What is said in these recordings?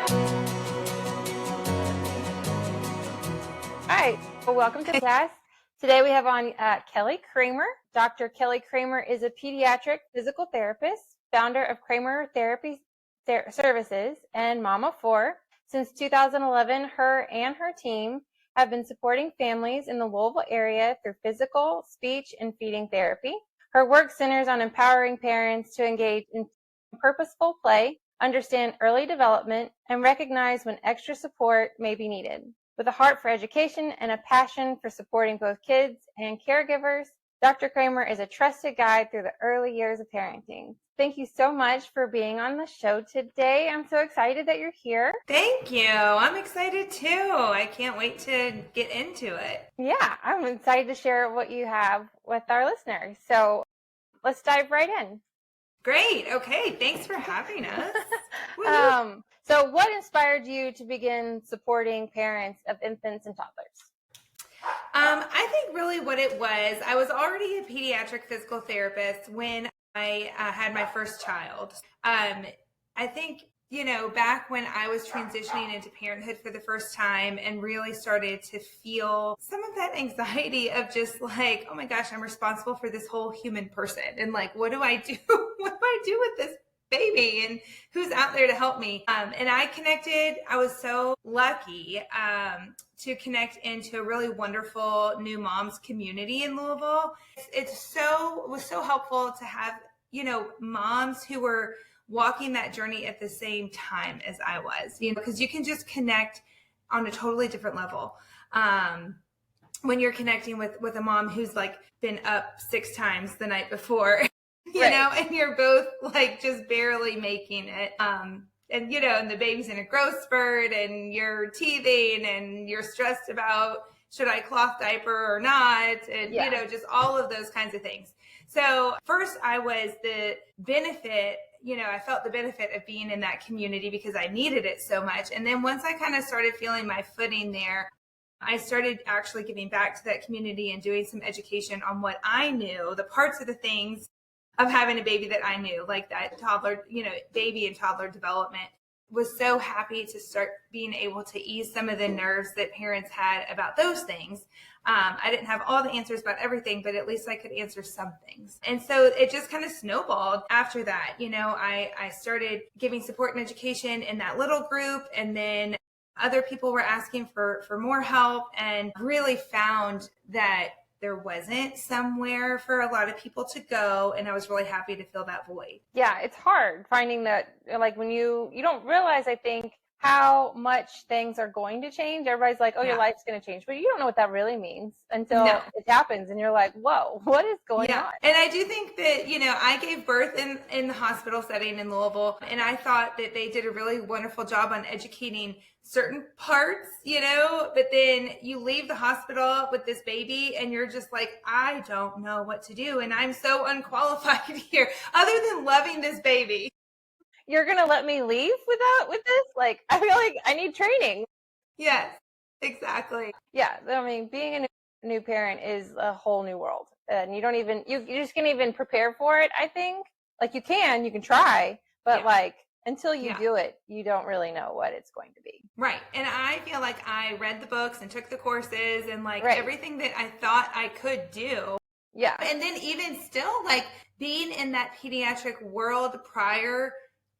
All right, well, welcome to class. Today we have on Kelly Kremer. Dr. Kelly Kremer is a pediatric physical therapist, founder of Kremer Therapy Services, and mom of four. Since 2011, her and her team have been supporting families in the Louisville area through physical, speech, and feeding therapy. Her work centers on empowering parents to engage in purposeful play, understand early development, and recognize when extra support may be needed. With a heart for education and a passion for supporting both kids and caregivers, Dr. Kremer is a trusted guide through the early years of parenting. Thank you so much for being on the show today. I'm so excited that you're here. Thank you. I'm excited too. I can't wait to get into it. Yeah, I'm excited to share what you have with our listeners. So let's dive right in. Great. Okay. Thanks for having us. So what inspired you to begin supporting parents of infants and toddlers? I think really what it was, I was already a pediatric physical therapist when I had my first child. I think, back when I was transitioning into parenthood for the first time and really started to feel some of that anxiety of just like, oh my gosh, I'm responsible for this whole human person. And like, what do I do? What do I do with this baby and who's out there to help me? And I was so lucky to connect into a really wonderful new moms community in Louisville. It was so helpful to have, moms who were walking that journey at the same time as I was, because you can just connect on a totally different level. When you're connecting with a mom who's like been up 6 times the night before, and you're both like just barely making it. And the baby's in a growth spurt and you're teething and you're stressed about, should I cloth diaper or not? And, just all of those kinds of things. So first I was the benefit, I felt the benefit of being in that community because I needed it so much. And then once I kind of started feeling my footing there, I started actually giving back to that community and doing some education on what I knew, the parts of the things of having a baby that I knew, like that toddler, baby and toddler development. Was so happy to start being able to ease some of the nerves that parents had about those things. I didn't have all the answers about everything, but at least I could answer some things. And so it just kind of snowballed after that. I started giving support and education in that little group, and then other people were asking for more help, and really found that there wasn't somewhere for a lot of people to go. And I was really happy to fill that void. Yeah, it's hard finding that, like when you don't realize, I think, how much things are going to change. Everybody's like, oh, your life's going to change. But you don't know what that really means until it happens. And you're like, whoa, what is going on? And I do think that, I gave birth in the hospital setting in Louisville. And I thought that they did a really wonderful job on educating certain parts, but then you leave the hospital with this baby and you're just like, I don't know what to do. And I'm so unqualified here other than loving this baby. You're going to let me leave with this? Like, I feel like I need training. Yes, exactly. Yeah. I mean, being a new parent is a whole new world, and you just can't even prepare for it. I think like you can try, but until you do it, you don't really know what it's going to be. Right. And I feel like I read the books and took the courses and everything that I thought I could do. Yeah. And then even still being in that pediatric world prior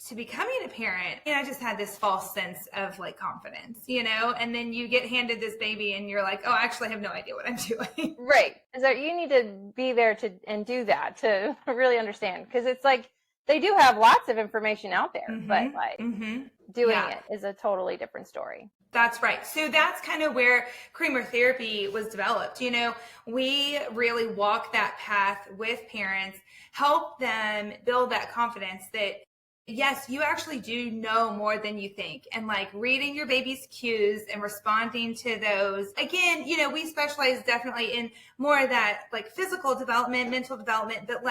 to becoming a parent, I just had this false sense of confidence, and then you get handed this baby and you're like, oh, I actually have no idea what I'm doing. Right. So you need to be there and do that to really understand, because it's like they do have lots of information out there, but doing it is a totally different story. That's right. So that's kind of where Kremer Therapy was developed. We really walk that path with parents, help them build that confidence that yes, you actually do know more than you think. And reading your baby's cues and responding to those. Again, we specialize definitely in more of that physical development, mental development, but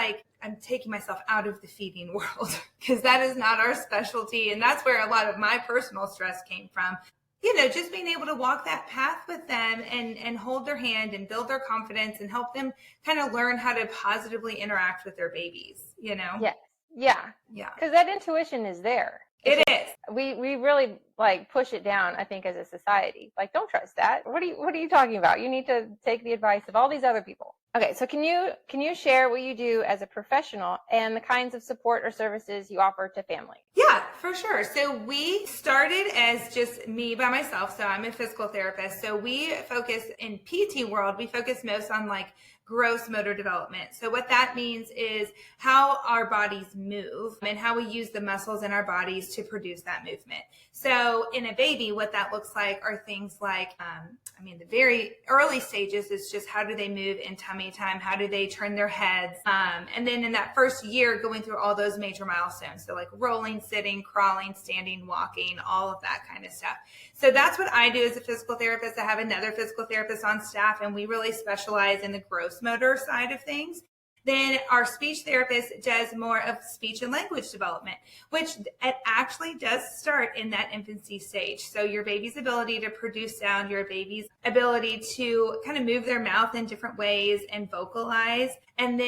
I'm taking myself out of the feeding world because that is not our specialty. And that's where a lot of my personal stress came from. Just being able to walk that path with them and hold their hand and build their confidence and help them kind of learn how to positively interact with their babies, Yeah. Yeah. Because that intuition is there. It is. We really like push it down, I think, as a society. Like, don't trust that. What are you talking about? You need to take the advice of all these other people. Okay, so can you share what you do as a professional and the kinds of support or services you offer to families? Yeah, for sure. So we started as just me by myself. So I'm a physical therapist. So we focus in PT world, we focus most on like gross motor development. So what that means is how our bodies move and how we use the muscles in our bodies to produce that movement. So in a baby, what that looks like are things like, the very early stages is just how do they move in tummy time? How do they turn their heads? And then in that first year, going through all those major milestones. So like rolling, sitting, crawling, standing, walking, all of that kind of stuff. So that's what I do as a physical therapist. I have another physical therapist on staff, and we really specialize in the gross motor side of things. Then our speech therapist does more of speech and language development, which it actually does start in that infancy stage. So your baby's ability to produce sound, your baby's ability to kind of move their mouth in different ways and vocalize. And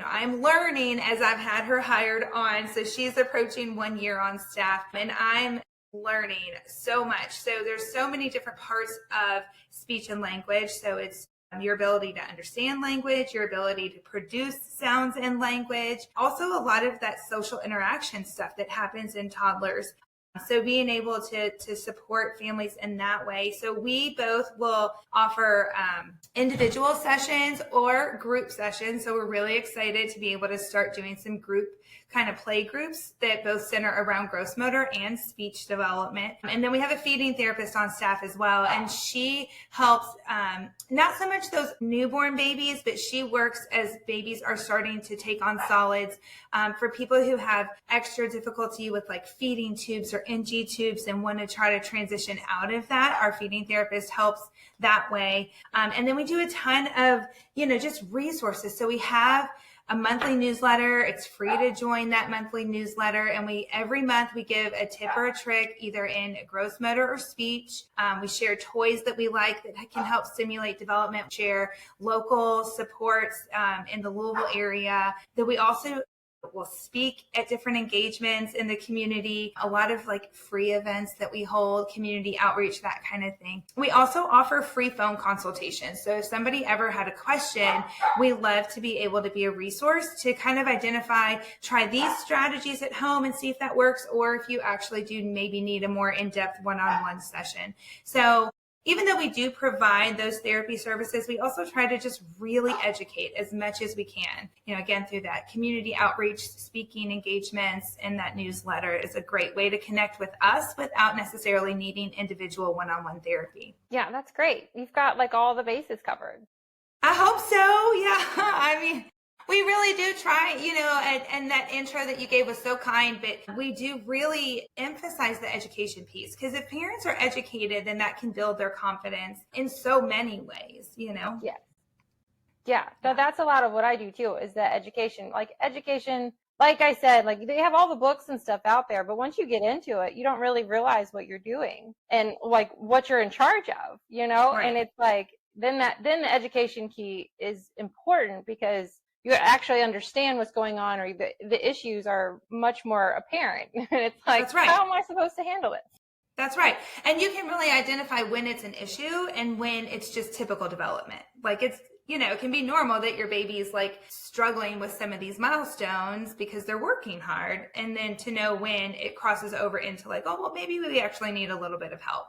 I'm learning as I've had her hired on. So she's approaching 1 year on staff, and I'm learning so much. So there's so many different parts of speech and language. So it's your ability to understand language, your ability to produce sounds in language, also a lot of that social interaction stuff that happens in toddlers. So being able to support families in that way. So we both will offer individual sessions or group sessions. So we're really excited to be able to start doing some group kind of play groups that both center around gross motor and speech development. And then we have a feeding therapist on staff as well. And she helps not so much those newborn babies, but she works as babies are starting to take on solids for people who have extra difficulty with like feeding tubes or NG tubes and want to try to transition out of that. Our feeding therapist helps that way. And then we do a ton of, just resources. So we have a monthly newsletter. It's free to join that monthly newsletter. And every month we give a tip or a trick, either in gross motor or speech. We share toys that we like that can help stimulate development, share local supports in the Louisville area. That we also will speak at different engagements in the community, a lot of like free events that we hold, community outreach, that kind of thing. We also offer free phone consultations. So if somebody ever had a question, we love to be able to be a resource to kind of identify, try these strategies at home and see if that works, or if you actually do maybe need a more in-depth one-on-one session. So even though we do provide those therapy services, we also try to just really educate as much as we can. Again, through that community outreach, speaking engagements, and that newsletter is a great way to connect with us without necessarily needing individual one-on-one therapy. Yeah, that's great. You've got like all the bases covered. I hope so. Yeah. We really do try, and that intro that you gave was so kind, but we do really emphasize the education piece, because if parents are educated, then that can build their confidence in so many ways, Yeah. Yeah. So that's a lot of what I do too, is that education, like I said, like they have all the books and stuff out there, but once you get into it, you don't really realize what you're doing and like what you're in charge of, Right. And it's like, then the education key is important, because you actually understand what's going on, or the issues are much more apparent. And it's like, That's right. How am I supposed to handle it? That's right. And you can really identify when it's an issue and when it's just typical development. Like it's, it can be normal that your baby is like struggling with some of these milestones because they're working hard. And then to know when it crosses over into like, oh, well, maybe we actually need a little bit of help,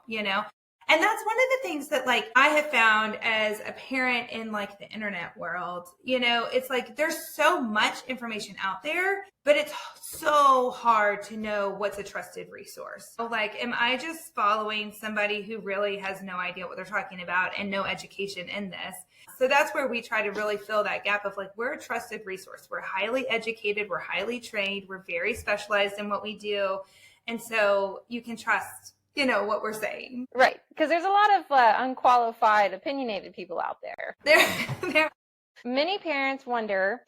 And that's one of the things that like I have found as a parent in like the internet world, it's like there's so much information out there, but it's so hard to know what's a trusted resource. So like, am I just following somebody who really has no idea what they're talking about and no education in this? So that's where we try to really fill that gap of like, we're a trusted resource. We're highly educated. We're highly trained. We're very specialized in what we do. And so you can trust what we're saying. Right. Because there's a lot of unqualified, opinionated people out there. There. Many parents wonder,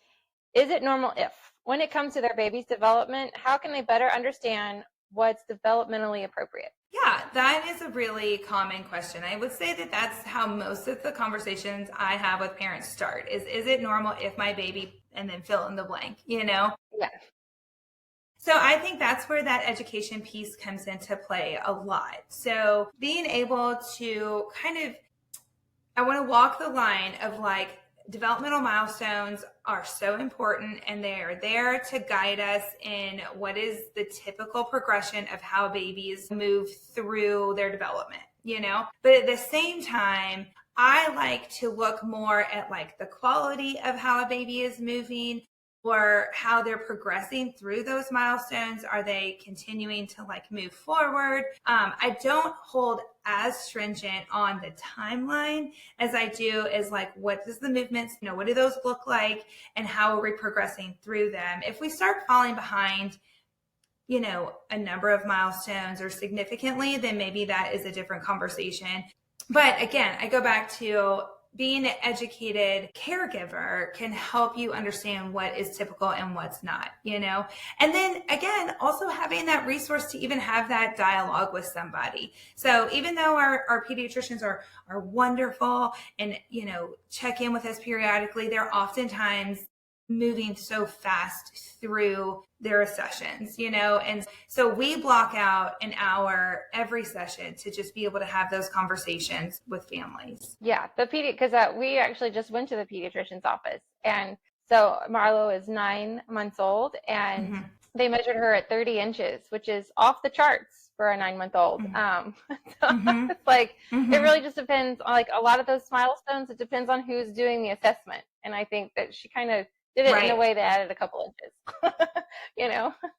is it normal if, when it comes to their baby's development, how can they better understand what's developmentally appropriate? Yeah, that is a really common question. I would say that that's how most of the conversations I have with parents start is it normal if my baby, and then fill in the blank, Yeah. So I think that's where that education piece comes into play a lot. So being able to I want to walk the line of like, developmental milestones are so important, and they are there to guide us in what is the typical progression of how babies move through their development, But at the same time, I like to look more at like the quality of how a baby is moving, or how they're progressing through those milestones. Are they continuing to like move forward? I don't hold as stringent on the timeline as I do is like, what does the movements, what do those look like, and how are we progressing through them? If we start falling behind, a number of milestones or significantly, then maybe that is a different conversation. But again, I go back to being an educated caregiver can help you understand what is typical and what's not, And then again, also having that resource to even have that dialogue with somebody. So even though our pediatricians are wonderful and, check in with us periodically, they're oftentimes moving so fast through their sessions, and so we block out an hour every session to just be able to have those conversations with families. Yeah, because we actually just went to the pediatrician's office, and so Marlo is 9 months old, and they measured her at 30 inches, which is off the charts for a 9-month-old. It's like, it really just depends on like a lot of those milestones. It depends on who's doing the assessment, and I think that she kind of did it in a way that added a couple inches,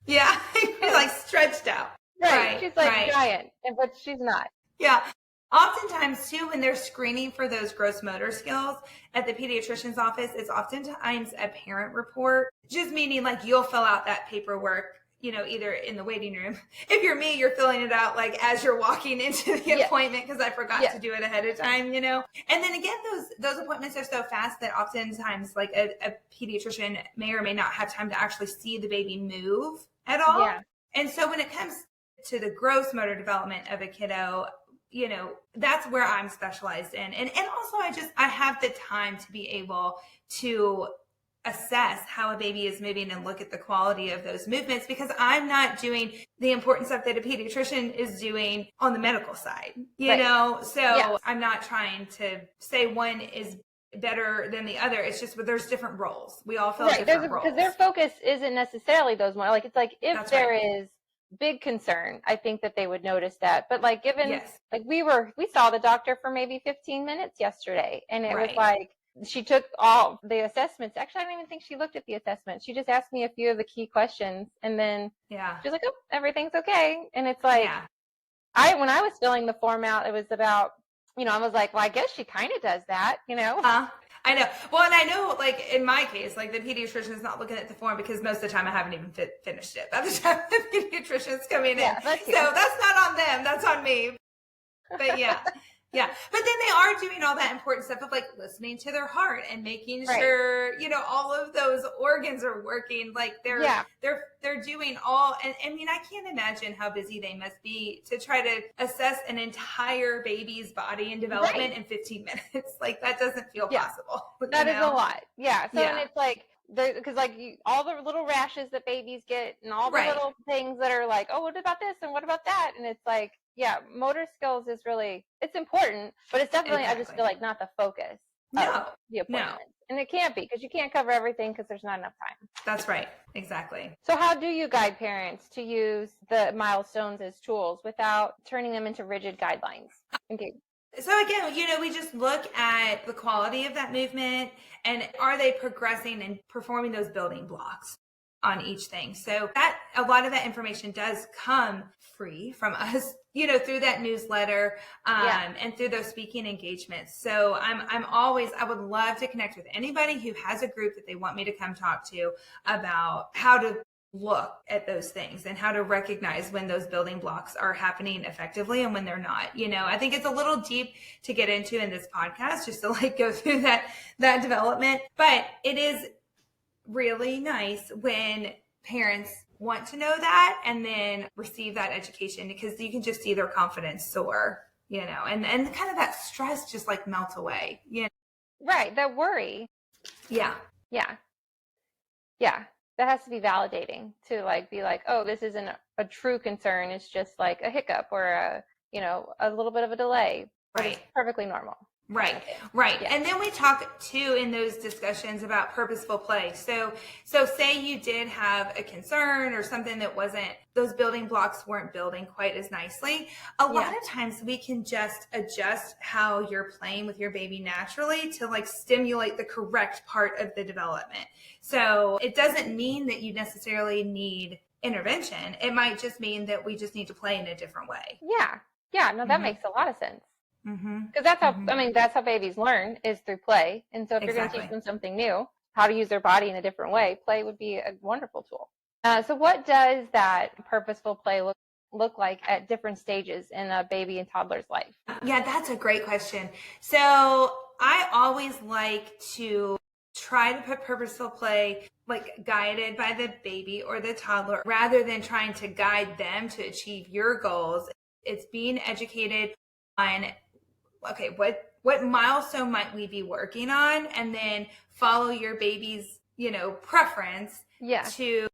Yeah, you're like stretched out. Right. She's like giant, but she's not. Yeah. Oftentimes too, when they're screening for those gross motor skills at the pediatrician's office, it's oftentimes a parent report, just meaning like you'll fill out that paperwork, either in the waiting room. If you're me, you're filling it out like as you're walking into the appointment, because I forgot to do it ahead of time, And then again, those appointments are so fast that oftentimes like a pediatrician may or may not have time to actually see the baby move at all. Yeah. And so when it comes to the gross motor development of a kiddo, that's where I'm specialized in. And also I have the time to be able to assess how a baby is moving and look at the quality of those movements, because I'm not doing the important stuff that a pediatrician is doing on the medical side, So I'm not trying to say one is better than the other. It's just, there's different roles. We all fill different roles. Because their focus isn't necessarily those more, like, it's like, if there is big concern, I think that they would notice that. But like, given like we saw the doctor for maybe 15 minutes yesterday, and it was like, she took all the assessments. Actually, I don't even think she looked at the assessment. She just asked me a few of the key questions, and then she's like, oh, everything's okay. And it's like, when I was filling the form out, it was about, I was like, well, I guess she kind of does that, I know. Well, and I know, like, in my case, like, the pediatrician is not looking at the form because most of the time I haven't even finished it by the time the pediatrician's coming in. So that's not on them. That's on me. But yeah. But then they are doing all that important stuff of like listening to their heart and making sure, all of those organs are working. Like they're doing all, and I mean, I can't imagine how busy they must be to try to assess an entire baby's body and development in 15 minutes. Like that doesn't feel possible. That is a lot. Yeah. So and it's like, because like all the little rashes that babies get and all the little things that are like, oh, what about this and what about that? And it's like, motor skills is really, it's important, but it's definitely, I just feel like not the focus of the appointment. And it can't be, because you can't cover everything because there's not enough time. That's right. Exactly. So how do you guide parents to use the milestones as tools without turning them into rigid guidelines? Okay. So again, we just look at the quality of that movement, and are they progressing and performing those building blocks on each thing. So that a lot of that information does come free from us, through that newsletter, and through those speaking engagements. So I would love to connect with anybody who has a group that they want me to come talk to about how to look at those things and how to recognize when those building blocks are happening effectively and when they're not. I think it's a little deep to get into in this podcast, just to like go through that development, but it is really nice when parents want to know that and then receive that education, because you can just see their confidence soar, and kind of that stress just like melts away, Right. That worry. Yeah. that has to be validating to like be like, oh, this isn't a true concern. It's just like a hiccup or a little bit of a delay, but it's perfectly normal. Right. Yeah. And then we talk too in those discussions about purposeful play. So say you did have a concern or something that those building blocks weren't building quite as nicely. A lot of times we can just adjust how you're playing with your baby naturally to like stimulate the correct part of the development. So it doesn't mean that you necessarily need intervention. It might just mean that we just need to play in a different way. Yeah. No, that makes a lot of sense. Because that's how, that's how babies learn, is through play. And so if you're going to teach them something new, how to use their body in a different way, play would be a wonderful tool. So what does that purposeful play look like at different stages in a baby and toddler's life? Yeah, that's a great question. So I always like to try to put purposeful play like guided by the baby or the toddler rather than trying to guide them to achieve your goals. It's being educated on, okay, what milestone might we be working on, and then follow your baby's, preference to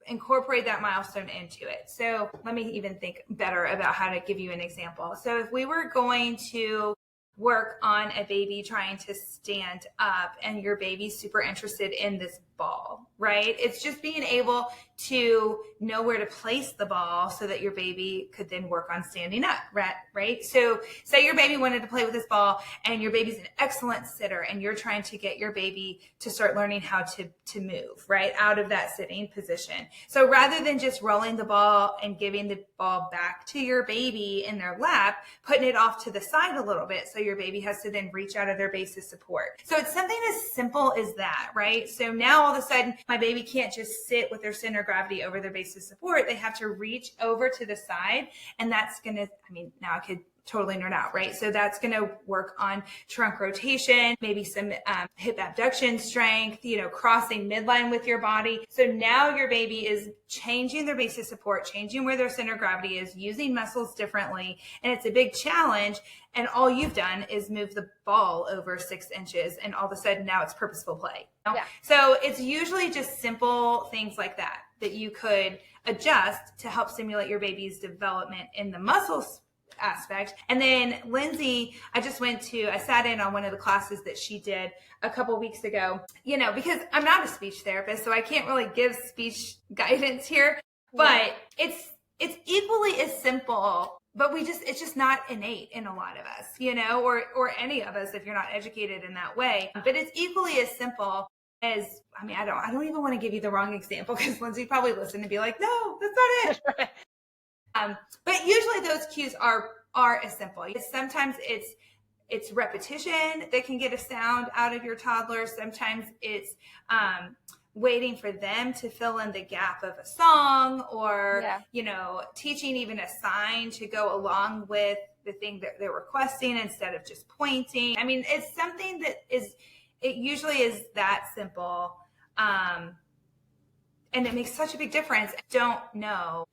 incorporate that milestone into it. So let me even think better about how to give you an example. So if we were going to work on a baby trying to stand up and your baby's super interested in this ball, right? It's just being able to know where to place the ball so that your baby could then work on standing up, right? So say your baby wanted to play with this ball and your baby's an excellent sitter and you're trying to get your baby to start learning how to move, right, out of that sitting position. So rather than just rolling the ball and giving the ball back to your baby in their lap, putting it off to the side a little bit so your baby has to then reach out of their base of support. So it's something as simple as that, right? So now all of a sudden, my baby can't just sit with their center of gravity over their base of support. They have to reach over to the side. And that's going to, now I could totally nerd out, right? So that's going to work on trunk rotation, maybe some hip abduction strength, crossing midline with your body. So now your baby is changing their base of support, changing where their center of gravity is, using muscles differently. And it's a big challenge. And all you've done is move the ball over 6 inches. And all of a sudden now it's purposeful play. Yeah. So it's usually just simple things like that you could adjust to help stimulate your baby's development in the muscles aspect. And then Lindsay, I sat in on one of the classes that she did a couple weeks ago, because I'm not a speech therapist, so I can't really give speech guidance here, but it's equally as simple, but it's just not innate in a lot of us, or any of us if you're not educated in that way. But it's equally as simple as, I don't even want to give you the wrong example because Lindsay probably listened and be like, no, that's not it. But usually those cues are as simple. Sometimes it's repetition that can get a sound out of your toddler. Sometimes it's waiting for them to fill in the gap of a song or, teaching even a sign to go along with the thing that they're requesting instead of just pointing. It's something that it usually is that simple. And it makes such a big difference. I don't know,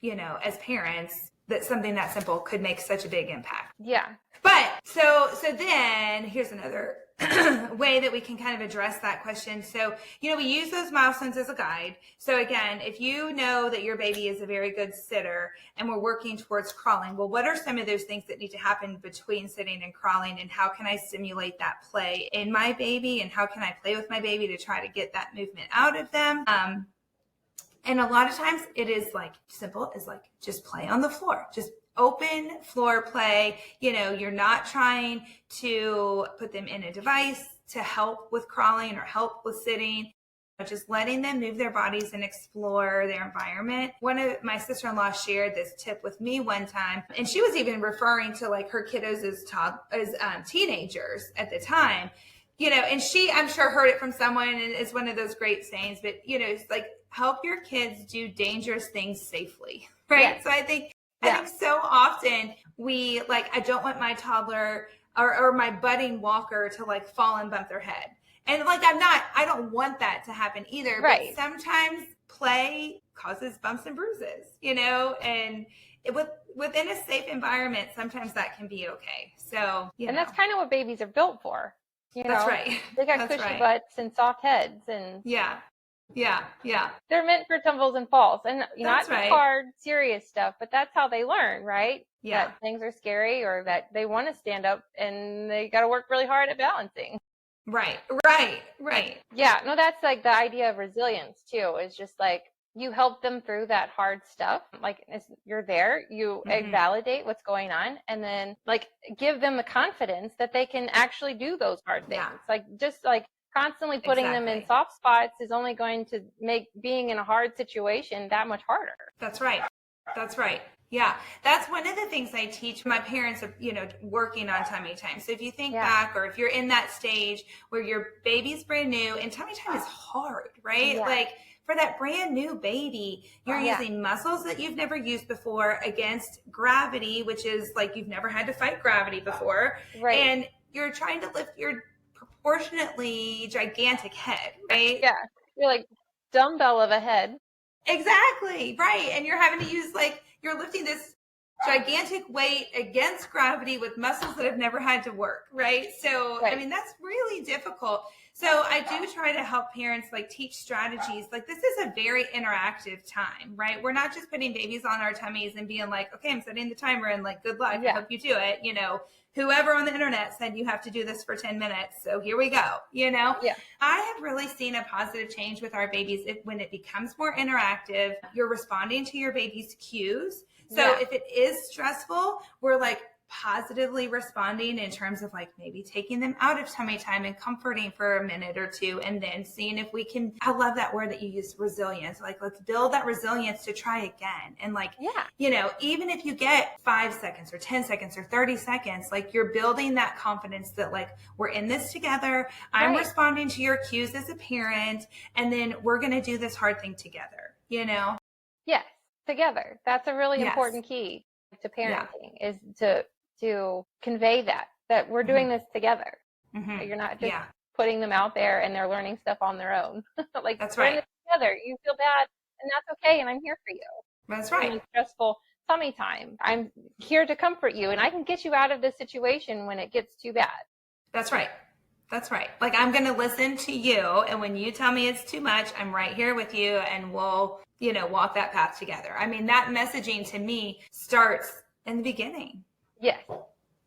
as parents, that something that simple could make such a big impact. Yeah. But so then here's another way that we can kind of address that question. So, we use those milestones as a guide. So again, if you know that your baby is a very good sitter and we're working towards crawling, well, what are some of those things that need to happen between sitting and crawling, and how can I stimulate that play in my baby, and how can I play with my baby to try to get that movement out of them? And a lot of times it is like simple as like just play on the floor, just open floor play. You're not trying to put them in a device to help with crawling or help with sitting, but just letting them move their bodies and explore their environment. One of my sister-in-law shared this tip with me one time, and she was even referring to like her kiddos as teenagers at the time, and she, I'm sure, heard it from someone, and it's one of those great sayings, but it's like, help your kids do dangerous things safely, right? Yes. So I think so often we I don't want my toddler or my budding walker to like fall and bump their head. And I don't want that to happen either. Right. But sometimes play causes bumps and bruises, and within a safe environment, sometimes that can be okay. So, and that's kind of what babies are built for. That's right. They got cushy butts and soft heads, and Yeah. Yeah. They're meant for tumbles and falls, and not That's right. hard, serious stuff, but that's how they learn, right? Yeah. That things are scary or that they want to stand up and they got to work really hard at balancing. Right. Right. Right. Yeah, no, that's like the idea of resilience too, is just like you help them through that hard stuff. Like you're there, you validate what's going on, and then like give them the confidence that they can actually do those hard things. Yeah. Like just like constantly putting them in soft spots is only going to make being in a hard situation that much harder. That's right. That's right. Yeah, that's one of the things I teach my parents of, working on tummy time. So if you think back, or if you're in that stage where your baby's brand new and tummy time is hard, right? Yeah. Like for that brand new baby, you're using muscles that you've never used before against gravity, which is like you've never had to fight gravity before. Right. And you're trying to lift your proportionately gigantic head, right? Yeah. You're like dumbbell of a head. Exactly. Right. And you're having to use you're lifting this gigantic weight against gravity with muscles that have never had to work. Right. So, I mean, that's really difficult. So I do try to help parents teach strategies. This is a very interactive time, right? We're not just putting babies on our tummies and being like, okay, I'm setting the timer and good luck. I hope you do it. Whoever on the internet said you have to do this for 10 minutes. So here we go. Yeah. I have really seen a positive change with our babies when it becomes more interactive. You're responding to your baby's cues. So if it is stressful, we're positively responding in terms of maybe taking them out of tummy time and comforting for a minute or two, and then seeing if we can, I love that word that you use, resilience. Let's build that resilience to try again. And even if you get 5 seconds or 10 seconds or 30 seconds, you're building that confidence that we're in this together. I'm responding to your cues as a parent, and then we're going to do this hard thing together, Yes, together. That's a really important key to parenting is to convey that we're doing this together. You're not just putting them out there and they're learning stuff on their own. That's we're right. in this together. You feel bad, and that's okay, and I'm here for you. That's right. In stressful tummy time, I'm here to comfort you, and I can get you out of this situation when it gets too bad. That's right. That's right. I'm going to listen to you, and when you tell me it's too much, I'm right here with you, and we'll, walk that path together. I mean, that messaging to me starts in the beginning. Yes.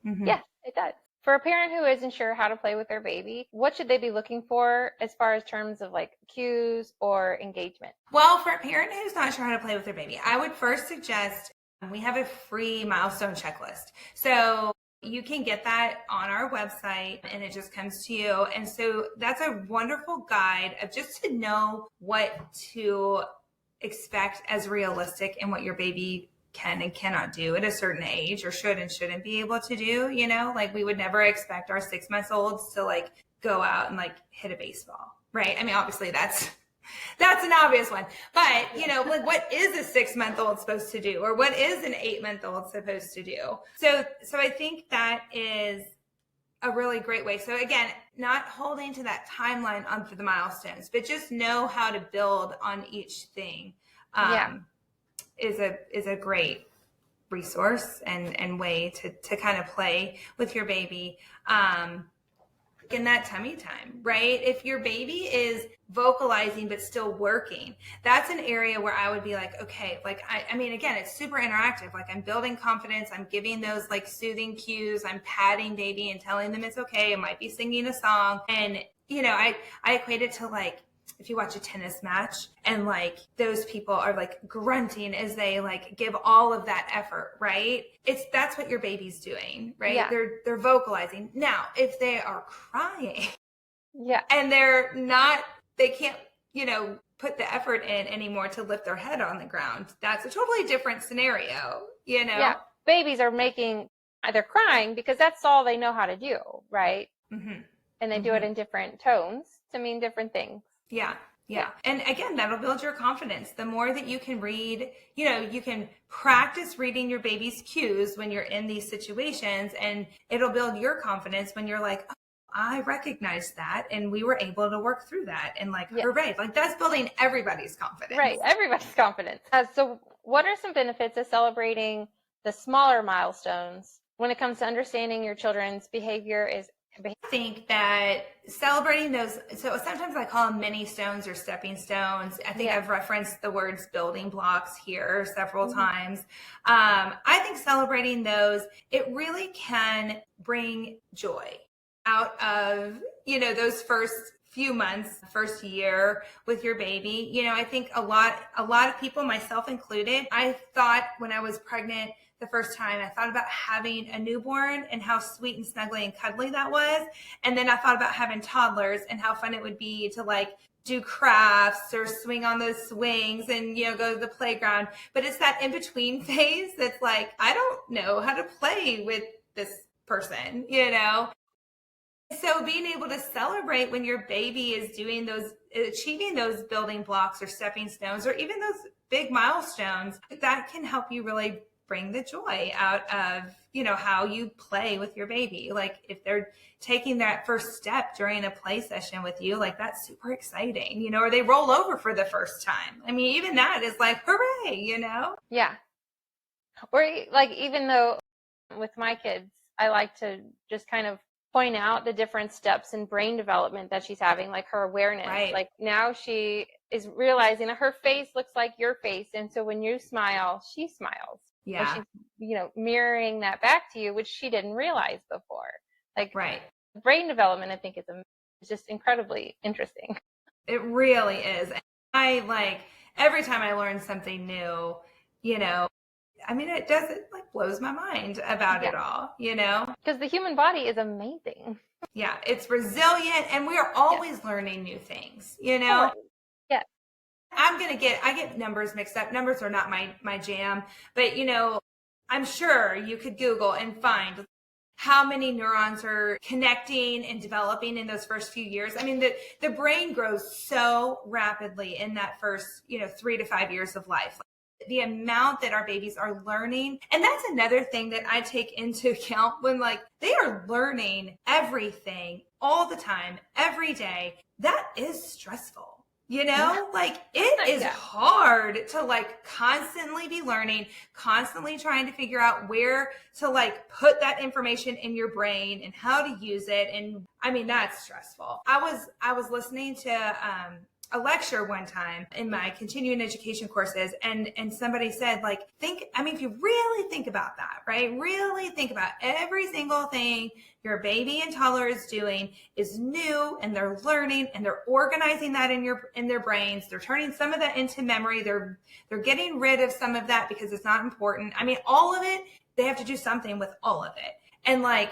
Yes, it does. For a parent who isn't sure how to play with their baby, what should they be looking for as far as terms of cues or engagement? Well, for a parent who's not sure how to play with their baby, I would first suggest we have a free milestone checklist. So you can get that on our website and it just comes to you. And so that's a wonderful guide of just to know what to expect as realistic and what your baby can and cannot do at a certain age, or should and shouldn't be able to do. We would never expect our 6-month-olds to go out and hit a baseball, right? I mean, obviously that's an obvious one, but what is a 6-month-old supposed to do, or what is an 8-month-old supposed to do? So I think that is a really great way. So again, not holding to that timeline on for the milestones, but just know how to build on each thing. Is a great resource and way to kind of play with your baby in that tummy time, right? If your baby is vocalizing but still working, that's an area where I would be okay, I mean, again, it's super interactive. I'm building confidence. I'm giving those soothing cues. I'm patting baby and telling them it's okay. I might be singing a song. And, I equate it to if you watch a tennis match and those people are grunting as they give all of that effort, right? That's what your baby's doing, right? Yeah. They're vocalizing. Now, if they are crying and they can't, put the effort in anymore to lift their head on the ground, that's a totally different scenario, Yeah. Babies are they're crying because that's all they know how to do, right? And they do it in different tones to mean different things. Yeah. And again, that'll build your confidence. The more that you can read, you can practice reading your baby's cues when you're in these situations, and it'll build your confidence when you're oh, I recognize that, and we were able to work through that, and hooray. That's building everybody's confidence. Right. Everybody's confidence. So what are some benefits of celebrating the smaller milestones when it comes to understanding your children's behavior is I think that celebrating those, so sometimes I call them mini stones or stepping stones. I think I've referenced the words building blocks here several times. I think celebrating those, it really can bring joy out of, those first few months, first year with your baby. I think a lot of people, myself included, I thought when I was pregnant the first time, I thought about having a newborn and how sweet and snuggly and cuddly that was. And then I thought about having toddlers and how fun it would be to like do crafts or swing on those swings and, go to the playground. But it's that in between phase that's like, I don't know how to play with this person, So being able to celebrate when your baby is doing those, achieving those building blocks or stepping stones, or even those big milestones, that can help you really bring the joy out of, how you play with your baby. Like if they're taking that first step during a play session with you, like that's super exciting, or they roll over for the first time. I mean, even that is like, hooray, Yeah. Or like, even though with my kids, I like to just kind of point out the different steps in brain development that she's having, like her awareness. Right. Like now she is realizing that her face looks like your face. And so when you smile, she smiles. Yeah. And she's, mirroring that back to you, which she didn't realize before. Like right. Brain development, I think is just incredibly interesting. It really is. I like every time I learn something new, I mean, it like blows my mind about it all, Because the human body is amazing. Yeah, it's resilient, and we are always learning new things, Yeah. I get numbers mixed up. Numbers are not my jam, but I'm sure you could Google and find how many neurons are connecting and developing in those first few years. I mean, the brain grows so rapidly in that first, 3 to 5 years of life. The amount that our babies are learning. And that's another thing that I take into account when like they are learning everything all the time, every day. That is stressful. Like it is hard to like constantly be learning, constantly trying to figure out where to like put that information in your brain and how to use it. And I mean, that's stressful. I was listening to a lecture one time in my continuing education courses, and somebody said, like, if you really think about that, right? Really think about every single thing your baby and toddler is doing is new, and they're learning, and they're organizing that in their brains. They're turning some of that into memory. They're getting rid of some of that because it's not important. I mean, all of it, they have to do something with all of it. And like,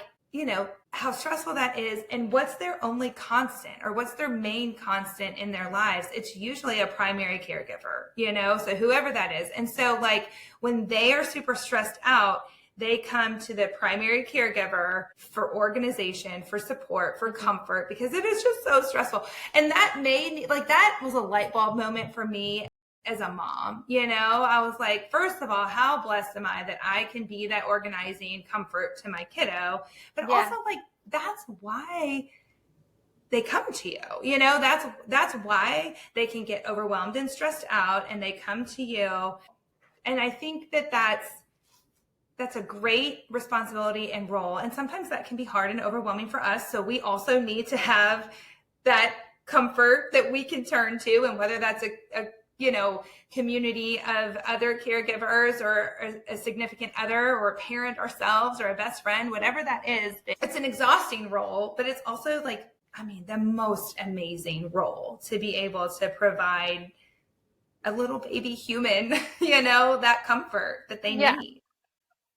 how stressful that is, and what's their only constant, or what's their main constant in their lives? It's usually a primary caregiver, so whoever that is. And so like when they are super stressed out, they come to the primary caregiver for organization, for support, for comfort, because it is just so stressful. And that made me, like, that was a light bulb moment for me as a mom. I was like, first of all, how blessed am I that I can be that organizing comfort to my kiddo, but also like, that's why they come to you, that's why they can get overwhelmed and stressed out, and they come to you. And I think that's a great responsibility and role. And sometimes that can be hard and overwhelming for us. So we also need to have that comfort that we can turn to, and whether that's a community of other caregivers, or a significant other, or a parent ourselves, or a best friend, whatever that is. It's an exhausting role, but it's also like, the most amazing role to be able to provide a little baby human, that comfort that they need.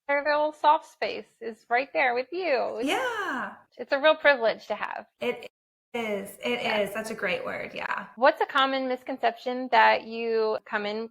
Their little soft space is right there with you. It's a real privilege to have. It is. That's a great word. Yeah. What's a common misconception that you come in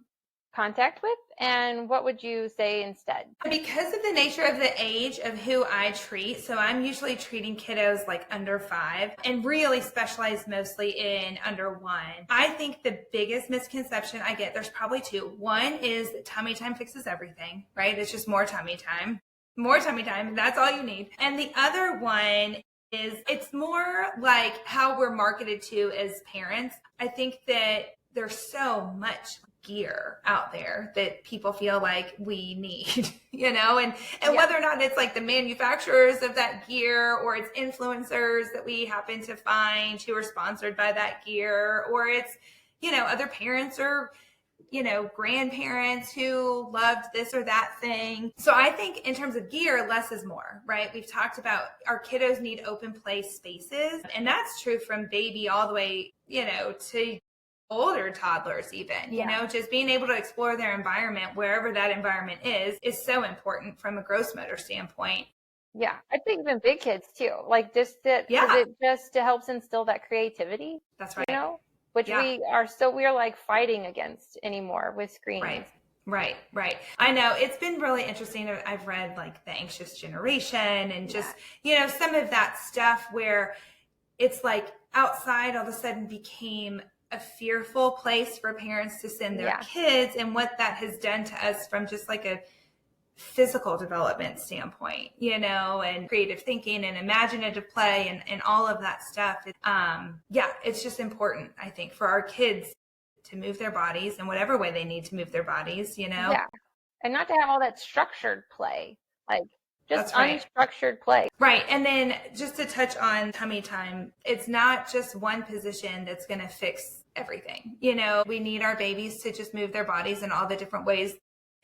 contact with, and what would you say instead? Because of the nature of the age of who I treat, so I'm usually treating kiddos like under 5, and really specialize mostly in under 1. I think the biggest misconception I get, there's probably 2. One is that tummy time fixes everything, right? It's just more tummy time. More tummy time. That's all you need. And the other one is, it's more like how we're marketed to as parents. I think that there's so much gear out there that people feel like we need, and whether or not it's like the manufacturers of that gear or it's influencers that we happen to find who are sponsored by that gear, or it's, other parents or, grandparents who loved this or that thing. So I think in terms of gear, less is more, right? We've talked about our kiddos need open play spaces, and that's true from baby all the way, to older toddlers even, just being able to explore their environment, wherever that environment is so important from a gross motor standpoint. Yeah, I think even big kids too, like just that, it just helps instill that creativity. That's right. Which we are like fighting against anymore with screens. Right. I know it's been really interesting. I've read like The Anxious Generation and just, some of that stuff where it's like outside all of a sudden became a fearful place for parents to send their kids, and what that has done to us from just like a physical development standpoint, and creative thinking and imaginative play and all of that stuff. It's just important, I think, for our kids to move their bodies in whatever way they need to move their bodies, Yeah. And not to have all that structured play, like just unstructured play. Right. And then just to touch on tummy time, it's not just one position that's going to fix everything. We need our babies to just move their bodies in all the different ways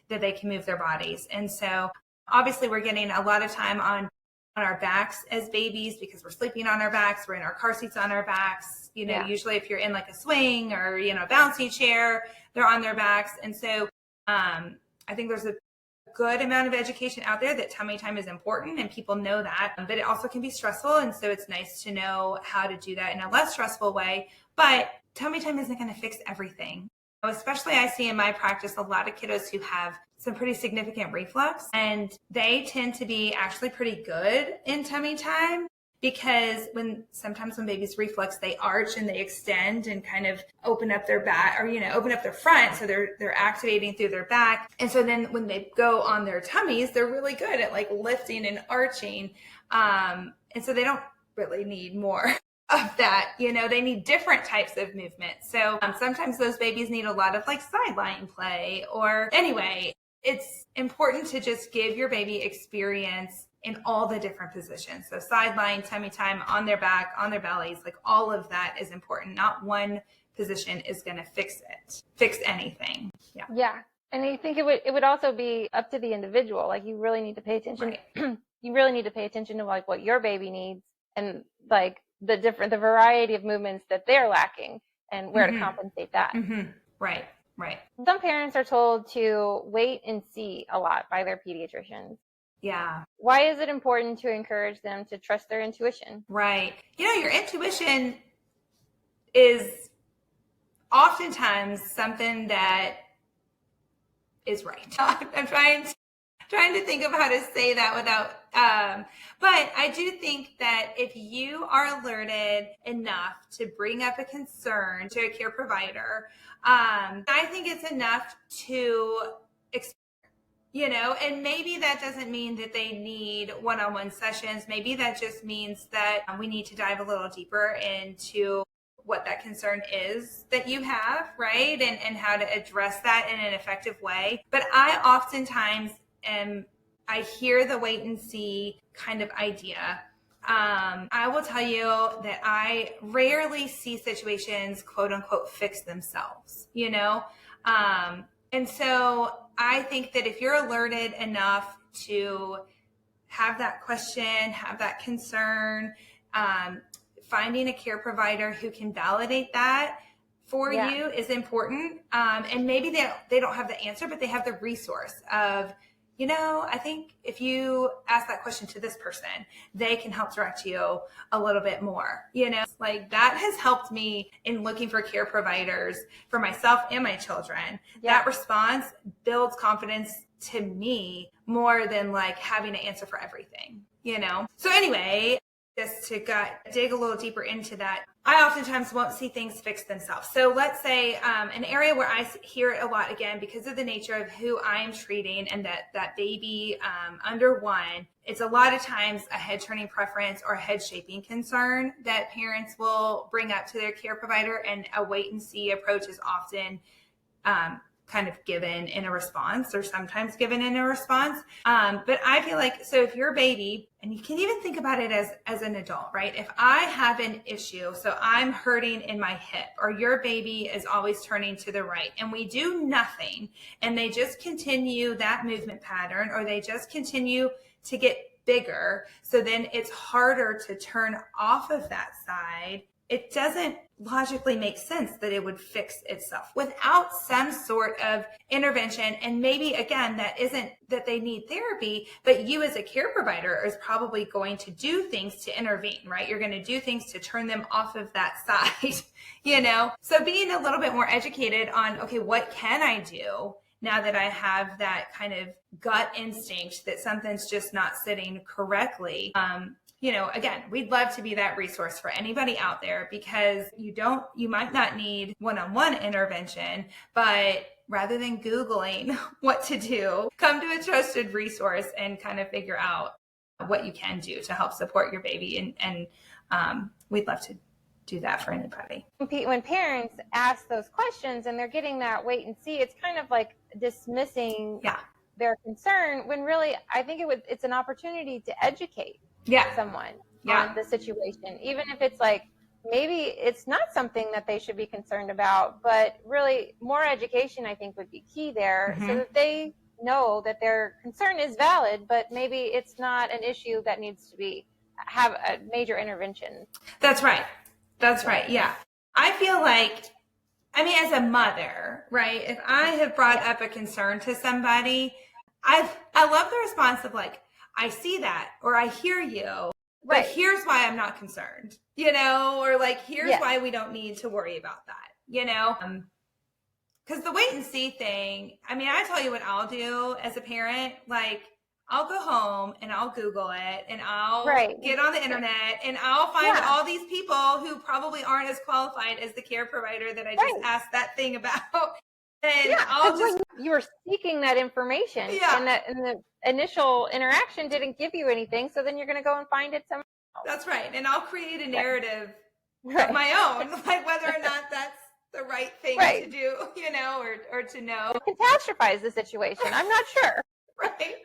that they can move their bodies. And so obviously we're getting a lot of time on our backs as babies because we're sleeping on our backs. We're in our car seats on our backs. Usually if you're in like a swing or, a bouncy chair, they're on their backs. And so I think there's a good amount of education out there that tummy time is important, and people know that, but it also can be stressful. And so it's nice to know how to do that in a less stressful way. But tummy time isn't going to fix everything. Especially I see in my practice a lot of kiddos who have some pretty significant reflux, and they tend to be actually pretty good in tummy time because sometimes when babies reflux, they arch and they extend and kind of open up their back or, open up their front. So they're activating through their back. And so then when they go on their tummies, they're really good at like lifting and arching. And so they don't really need more of that, they need different types of movement. So sometimes those babies need a lot of like sideline play, or anyway, it's important to just give your baby experience in all the different positions. So sideline, tummy time, on their back, on their bellies, like all of that is important. Not one position is going to fix anything. Yeah. Yeah. And I think it would also be up to the individual. Like you really need to pay attention. Right. You really need to pay attention to like what your baby needs and like the variety of movements that they're lacking and where to compensate that. Mm-hmm. Right. Some parents are told to wait and see a lot by their pediatricians. Yeah. Why is it important to encourage them to trust their intuition? Right. Your intuition is oftentimes something that is right. I'm trying to think of how to say that without, but I do think that if you are alerted enough to bring up a concern to a care provider, I think it's enough to and maybe that doesn't mean that they need one-on-one sessions. Maybe that just means that we need to dive a little deeper into what that concern is that you have, right? And how to address that in an effective way. But I oftentimes I hear the wait and see kind of idea. I will tell you that I rarely see situations, quote unquote, fix themselves, and so I think that if you're alerted enough to have that question, have that concern, finding a care provider who can validate that for you is important. And maybe they don't have the answer, but they have the resource of, I think if you ask that question to this person, they can help direct you a little bit more, like that has helped me in looking for care providers for myself and my children. Yeah. That response builds confidence to me more than like having an answer for everything, So anyway, just to dig a little deeper into that, I oftentimes won't see things fix themselves. So let's say an area where I hear it a lot, again, because of the nature of who I'm treating and that baby under 1, it's a lot of times a head turning preference or a head shaping concern that parents will bring up to their care provider, and a wait and see approach is often kind of given in a response, or sometimes given in a response. But I feel like, so if your baby, and you can even think about it as an adult, right? If I have an issue, so I'm hurting in my hip, or your baby is always turning to the right, and we do nothing, and they just continue that movement pattern, or they just continue to get bigger, so then it's harder to turn off of that side, it doesn't logically make sense that it would fix itself without some sort of intervention. And maybe, again, that isn't that they need therapy, but you as a care provider is probably going to do things to intervene, right? You're going to do things to turn them off of that side, you know? So being a little bit more educated on, okay, what can I do now that I have that kind of gut instinct that something's just not sitting correctly? You know, again, we'd love to be that resource for anybody out there, because you might not need one-on-one intervention, but rather than Googling what to do, come to a trusted resource and kind of figure out what you can do to help support your baby. And we'd love to do that for anybody. When parents ask those questions and they're getting that wait and see, it's kind of like dismissing their concern, when really I think it's an opportunity to educate someone on the situation, even if it's like maybe it's not something that they should be concerned about, but really more education I think would be key there, so that they know that their concern is valid, but maybe it's not an issue that needs to have a major intervention. That's right. Yeah. I feel like, I mean, as a mother, right, if I have brought up a concern to somebody, I love the response of like, I see that, or I hear you, but here's why I'm not concerned, you know, or like, here's why we don't need to worry about that, you know? Because the wait and see thing, I mean, I tell you what I'll do as a parent, like, I'll go home and I'll Google it, and I'll get on the internet, and I'll find all these people who probably aren't as qualified as the care provider that I just asked that thing about. And I'll just, you were seeking that information, and the initial interaction didn't give you anything, so then you're going to go and find it somewhere else. That's right. And I'll create a narrative of my own, like whether or not that's the right thing to do, you know, or to know. Catastrophize the situation. I'm not sure.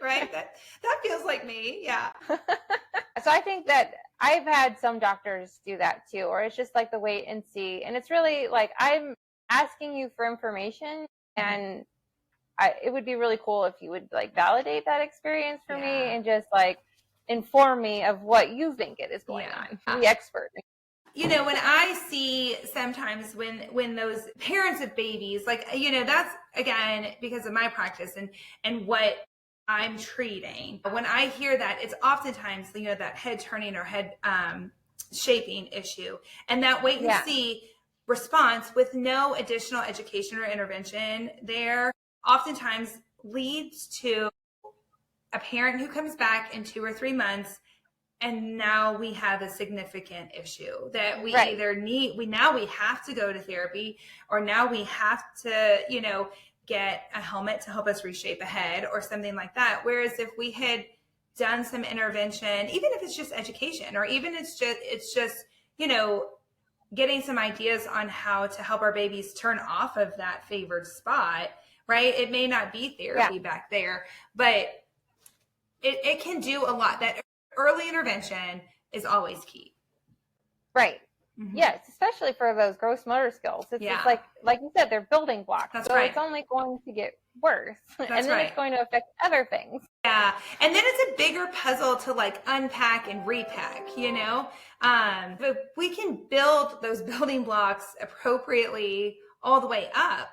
Right. That feels like me. Yeah. So I think that I've had some doctors do that too, or it's just like the wait and see. And it's really like, I'm asking you for information, and it would be really cool if you would like validate that experience for me, and just like inform me of what you think it is going on. Be expert. You know, when I see sometimes when those parents of babies, like, you know, that's again because of my practice and what I'm treating. When I hear that, it's oftentimes, you know, that head turning or head shaping issue, and that wait and see response with no additional education or intervention there oftentimes leads to a parent who comes back in 2 or 3 months, and now we have a significant issue that we either need, we have to go to therapy, or now we have to, you know, get a helmet to help us reshape a head or something like that. Whereas if we had done some intervention, even if it's just education, or even it's just, you know, getting some ideas on how to help our babies turn off of that favored spot, right? It may not be therapy back there, but it can do a lot. That early intervention is always key. Right. Yes, especially for those gross motor skills. It's just like you said, they're building blocks. That's so it's only going to get worse. And then it's going to affect other things. Yeah. And then it's a bigger puzzle to like unpack and repack, you know? But we can build those building blocks appropriately all the way up.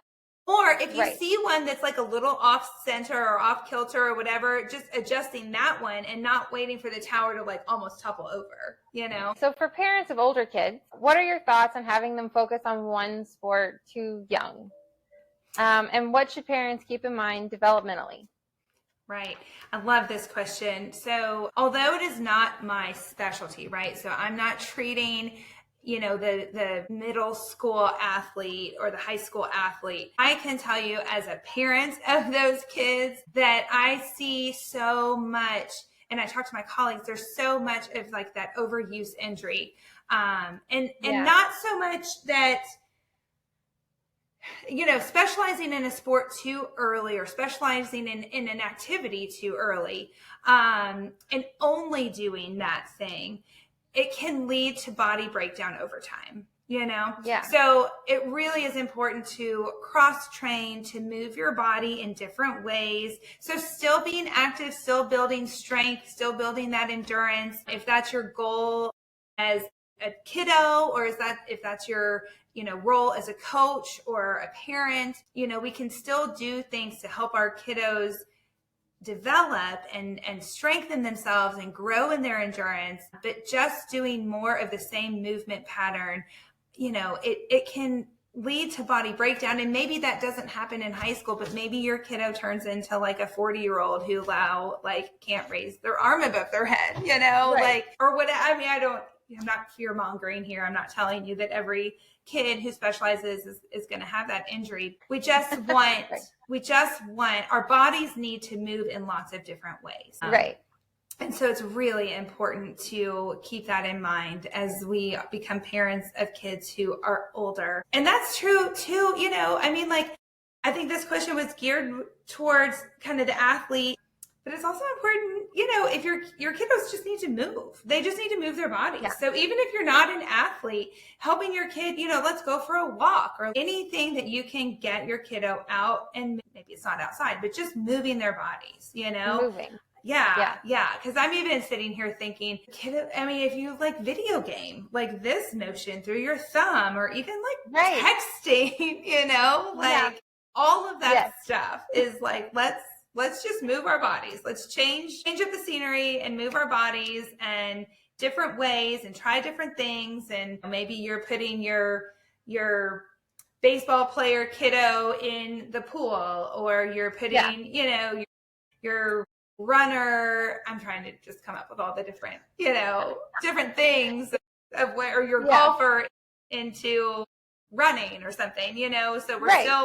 Or if you see one that's like a little off center or off kilter or whatever, just adjusting that one and not waiting for the tower to like almost topple over, you know? So for parents of older kids, what are your thoughts on having them focus on one sport too young? And what should parents keep in mind developmentally? Right. I love this question. So although it is not my specialty, right? So I'm not treating, you know, the middle school athlete or the high school athlete. I can tell you as a parent of those kids that I see so much, and I talk to my colleagues, there's so much of like that overuse injury. And not so much that specializing in a sport too early or specializing in an activity too early, and only doing that thing, it can lead to body breakdown over time. Yeah. So it really is important to cross train, to move your body in different ways. So still being active, still building strength, still building that endurance. If that's your goal as a kiddo, or if that's your role as a coach or a parent, we can still do things to help our kiddos develop and strengthen themselves and grow in their endurance. But just doing more of the same movement pattern, it can lead to body breakdown. And maybe that doesn't happen in high school, but maybe your kiddo turns into like a 40-year-old who can't raise their arm above their head, Right. or what. I mean, I'm not fear mongering here. I'm not telling you that every kid who specializes is going to have that injury. We just want, our bodies need to move in lots of different ways. Right. And so it's really important to keep that in mind as we become parents of kids who are older. And that's true too. I think this question was geared towards kind of the athlete, but it's also important, if your kiddos just need to move. They just need to move their bodies. Yeah. So even if you're not an athlete, helping your kid, let's go for a walk or anything that you can get your kiddo out, and maybe it's not outside, but just moving their bodies, Moving. Yeah. Because I'm even sitting here thinking, kiddo, if you video game, this motion through your thumb, or even texting, all of that stuff is let's just move our bodies. Let's change up the scenery and move our bodies and different ways and try different things. And maybe you're putting your baseball player kiddo in the pool, or you're putting, your runner. I'm trying to just come up with all the different, different things of where, or your golfer into running or something, so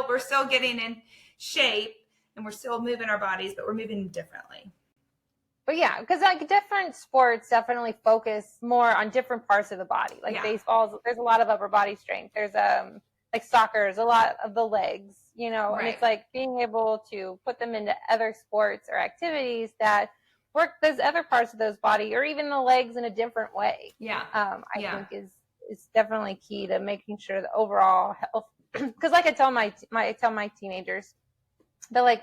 we're still getting in shape. And we're still moving our bodies, but we're moving differently. But yeah, because different sports definitely focus more on different parts of the body. Baseball, there's a lot of upper body strength. There's soccer, there's a lot of the legs, and it's being able to put them into other sports or activities that work those other parts of those body, or even the legs in a different way. Yeah. I think is definitely key to making sure the overall health. Because I tell my teenagers, they're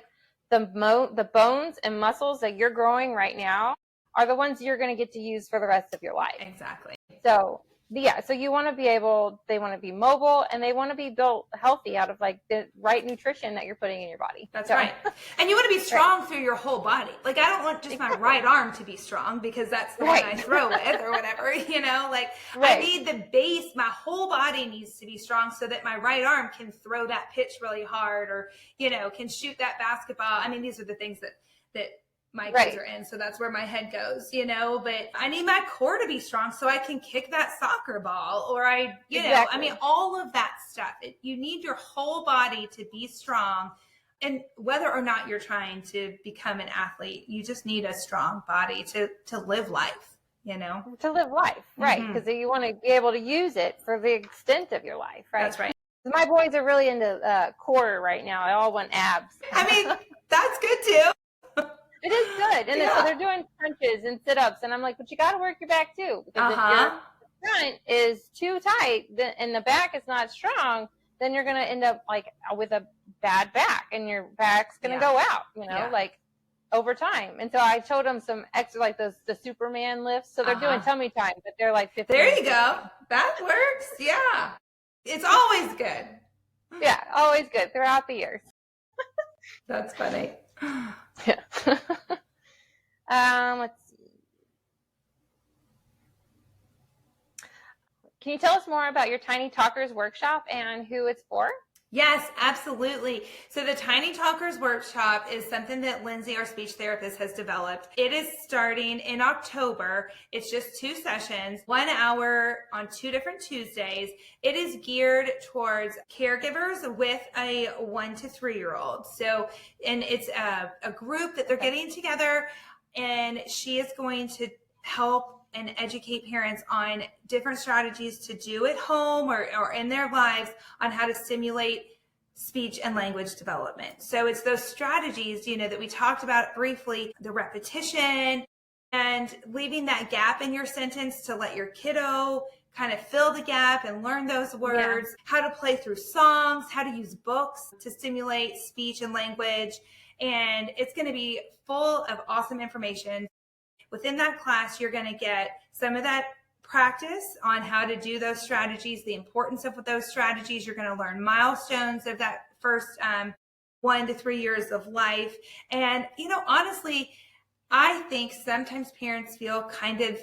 the bones and muscles that you're growing right now are the ones you're going to get to use for the rest of your life. Exactly. So you want to they want to be mobile, and they want to be built healthy out of the right nutrition that you're putting in your body. That's right. And you want to be strong through your whole body. I don't want just my right arm to be strong because that's the one I throw with or whatever, I need the base. My whole body needs to be strong so that my right arm can throw that pitch really hard, or, can shoot that basketball. These are the things that my kids are in. So that's where my head goes, but I need my core to be strong so I can kick that soccer ball, or all of that stuff. You need your whole body to be strong. And whether or not you're trying to become an athlete, you just need a strong body to live life, To live life, right. Because you want to be able to use it for the extent of your life, right? That's right. My boys are really into core right now. I all want abs. That's good too. It is good. And so they're doing crunches and sit-ups. And I'm like, but you got to work your back too. Because if your front is too tight and the back is not strong, then you're going to end up with a bad back, and your back's going to go out, over time. And so I showed them some exercise, the Superman lifts. So they're doing tummy time, but they're 15. There you go. That works. Yeah. It's always good. Yeah, always good throughout the years. That's funny. Yeah. Let's see. Can you tell us more about your Tiny Talkers workshop and who it's for? Yes, absolutely. So the Tiny Talkers workshop is something that Lindsay, our speech therapist, has developed. It is starting in October. It's just 2 sessions, 1 hour on 2 different Tuesdays. It is geared towards caregivers with a 1 to 3-year-old. So, and it's a group that they're getting together, and she is going to help and educate parents on different strategies to do at home or in their lives on how to stimulate speech and language development. So it's those strategies, that we talked about briefly, the repetition and leaving that gap in your sentence to let your kiddo kind of fill the gap and learn those words, how to play through songs, how to use books to stimulate speech and language. And it's going to be full of awesome information. Within that class, you're going to get some of that practice on how to do those strategies, the importance of those strategies. You're going to learn milestones of that first 1 to 3 years of life. And, honestly, I think sometimes parents feel kind of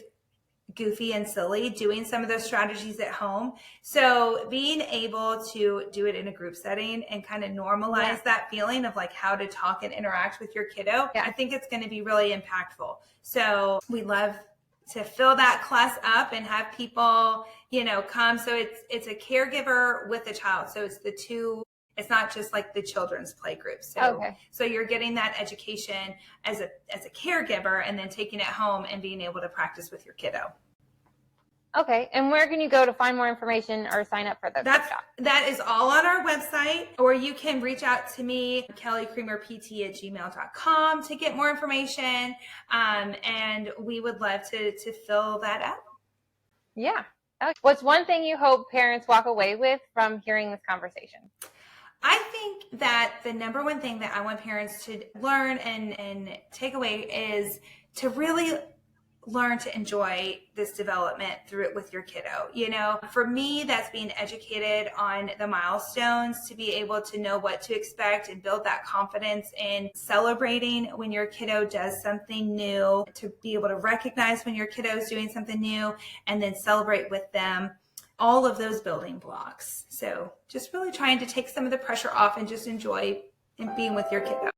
goofy and silly doing some of those strategies at home. So being able to do it in a group setting and kind of normalize that feeling of like how to talk and interact with your kiddo, I think it's going to be really impactful. So we love to fill that class up and have people, come. So it's a caregiver with a child. So it's not just like the children's play group. So you're getting that education as a caregiver and then taking it home and being able to practice with your kiddo. Okay. And where can you go to find more information or sign up for the workshop? That is all on our website, or you can reach out to me, kellykremerpt@gmail.com, to get more information. And we would love to fill that out. Yeah. Okay. What's one thing you hope parents walk away with from hearing this conversation? I think that the number one thing that I want parents to learn and take away is to really learn to enjoy this development through it with your kiddo. For me, that's being educated on the milestones, to be able to know what to expect and build that confidence in celebrating when your kiddo does something new, to be able to recognize when your kiddo is doing something new and then celebrate with them. All of those building blocks. So just really trying to take some of the pressure off and just enjoy being with your kiddo.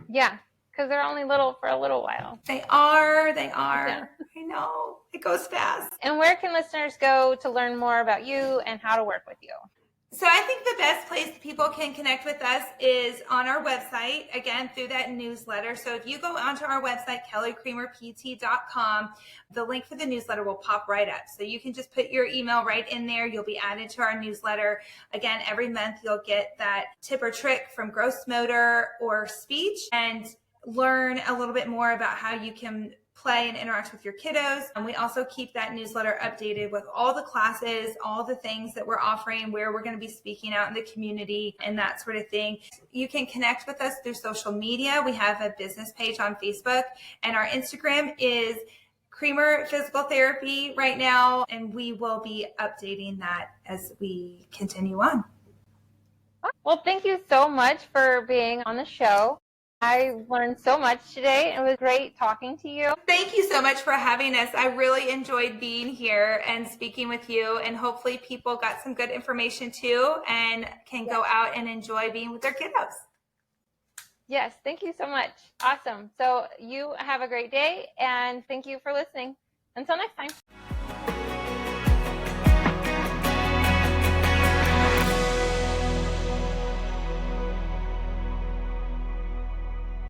Yeah, because they're only little for a little while. They are. Yeah. I know. It goes fast. And where can listeners go to learn more about you and how to work with you? So I think the best place people can connect with us is on our website, again, through that newsletter. So if you go onto our website, kellykremerpt.com, the link for the newsletter will pop right up. So you can just put your email right in there. You'll be added to our newsletter. Again, every month you'll get that tip or trick from gross motor or speech and learn a little bit more about how you can play and interact with your kiddos. And we also keep that newsletter updated with all the classes, all the things that we're offering, where we're going to be speaking out in the community and that sort of thing. You can connect with us through social media. We have a business page on Facebook, and our Instagram is Kremer Physical Therapy right now, and we will be updating that as we continue on. Well, thank you so much for being on the show. I learned so much today. It was great talking to you. Thank you so much for having us. I really enjoyed being here and speaking with you, and hopefully people got some good information too and can go out and enjoy being with their kiddos. Yes, thank you so much. Awesome. So you have a great day, and thank you for listening. Until next time.